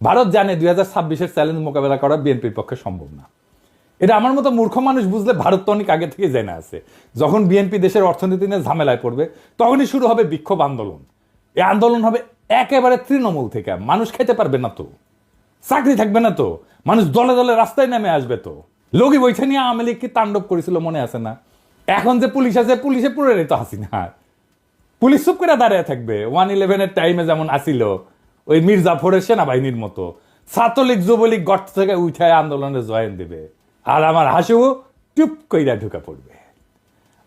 ভারত জানে 2026-এর চ্যালেঞ্জ মোকাবেলা করা বিএনপির পক্ষে সম্ভব না। এটা আমার মতো মূর্খ মানুষ বুঝলে ভারত তো অনেক আগে থেকে জেনে আছে যখন বিএনপি দেশের অর্থনীতি নিয়ে ঝামেলায় পড়বে তখনই শুরু হবে বিক্ষোভ আন্দোলন। এই আন্দোলন হবে একেবারে তৃণমূল থেকে। মানুষ খেতে পারবে না তো, চাকরি থাকবে না তো, মানুষ দলে দলে রাস্তায় নেমে আসবে তো। লগি বৈঠা নিয়ে আওয়ামী লীগ কি তাণ্ডব করেছিল মনে আছে না? এখন যে পুলিশ আছে পুলিশে পুরে রেতো হাসিনা, পুলিশ চুপ করে দাঁড়িয়ে থাকবে। 1/11-এর টাইমে যেমন আসিল ওই মির্জাফরের সেনাবাহিনীর মতো ছাত্রলীগ যুবলীগ গর্ত থেকে উঠায় আন্দোলনে জয়েন দেবে, আর আমার হাসিও চুপ কইরা ঢুকে পড়বে।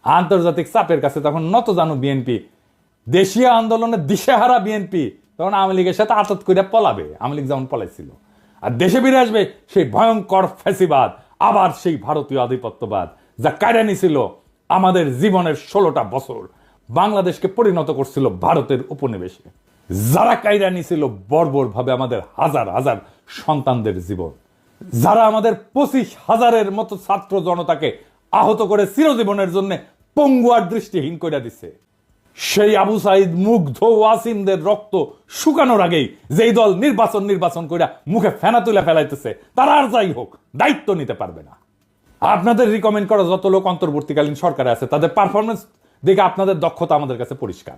আন্তর্জাতিক চাপের কাছে তখন নত জানো বিএনপি, দেশীয় আন্দোলনের দিশেহারা বিএনপি তখন আওয়ামী লীগের সাথে আতত করে পলাবে, আওয়ামী লীগ যেমন পলাইছিল। আর দেশে ফিরে আসবে সেই ভয়ঙ্কর ফ্যাসিবাদ, আবার সেই ভারতীয় আধিপত্যবাদ যা কায়রা নিছিল আমাদের জীবনের 16টা বছর, বাংলাদেশকে পরিণত করছিল ভারতের উপনিবেশে। যারা কায়রা নিছিল বর্বর ভাবে আমাদের হাজার হাজার সন্তানদের জীবন, যারা আমাদের 25,000-এর মতো ছাত্র জনতাকে আহত করে চিরজীবনের জন্য পঙ্গু আর দৃষ্টিহীন করে দিছে, সেই আবু সাইদ মুগ্ধ ওয়াসিমদের রক্ত শুকানোর আগেই যেই দল নির্বাচন করে মুখে ফেনা তুলে ফেলাইতেছে তারা আর যাই হোক দায়িত্ব নিতে পারবে না। আপনাদের রিকমেন্ড করা যত লোক অন্তর্বর্তীকালীন সরকারে আছে তাদের পারফরমেন্স দেখে আপনাদের দক্ষতা আমাদের কাছে পরিষ্কার।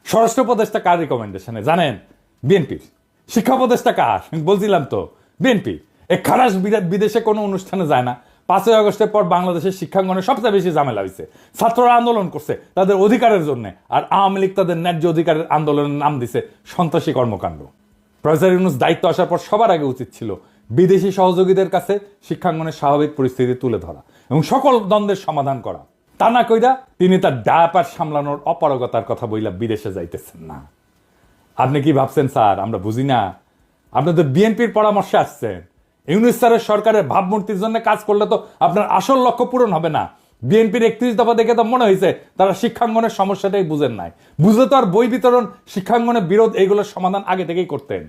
স্বরাষ্ট্র উপদেষ্টা কার রিকমেন্ডেশনে জানেন? বিএনপির। শিক্ষা উপদেষ্টা কার? বলছিলাম তো বিএনপি। এই খারাস বিদেশে কোনো অনুষ্ঠানে যায় না। 5ই আগস্টের পর বাংলাদেশের শিক্ষাঙ্গনে সবচেয়ে বেশি ঝামেলা হয়েছে। ছাত্ররা আন্দোলন করছে তাদের অধিকারের জন্য, আর আওয়ামী লীগ তাদের ন্যায্য অধিকারের আন্দোলনের নাম দিছে সন্ত্রাসী কর্মকাণ্ড। প্রফেসর ইউনূস দায়িত্ব আসার পর সবার আগে উচিত ছিল বিদেশি সহযোগীদের কাছে শিক্ষাঙ্গনের স্বাভাবিক পরিস্থিতি তুলে ধরা এবং সকল দ্বন্দ্বের সমাধান করা। তা না কইরা তিনি তার ডায়াপার সামলানোর অপারগতার কথা বইলা বিদেশে যাইতেছেন না। আপনি কি ভাবছেন স্যার আমরা বুঝি না? আপনাদের বিএনপির পরামর্শে আসছেন। ইউনূস স্যারের সরকারের ভাবমূর্তির জন্য কাজ করলে তো আপনার আসল লক্ষ্য পূরণ হবে না। বিএনপির 31 দফা দেখে তো মনে হয়েছে তারা শিক্ষাঙ্গনের সমস্যাটাই বুঝেন নাই। বুঝলে তো আর বই বিতরণ, শিক্ষাঙ্গনের বিরোধ, এইগুলোর সমাধান আগে থেকেই করতেন।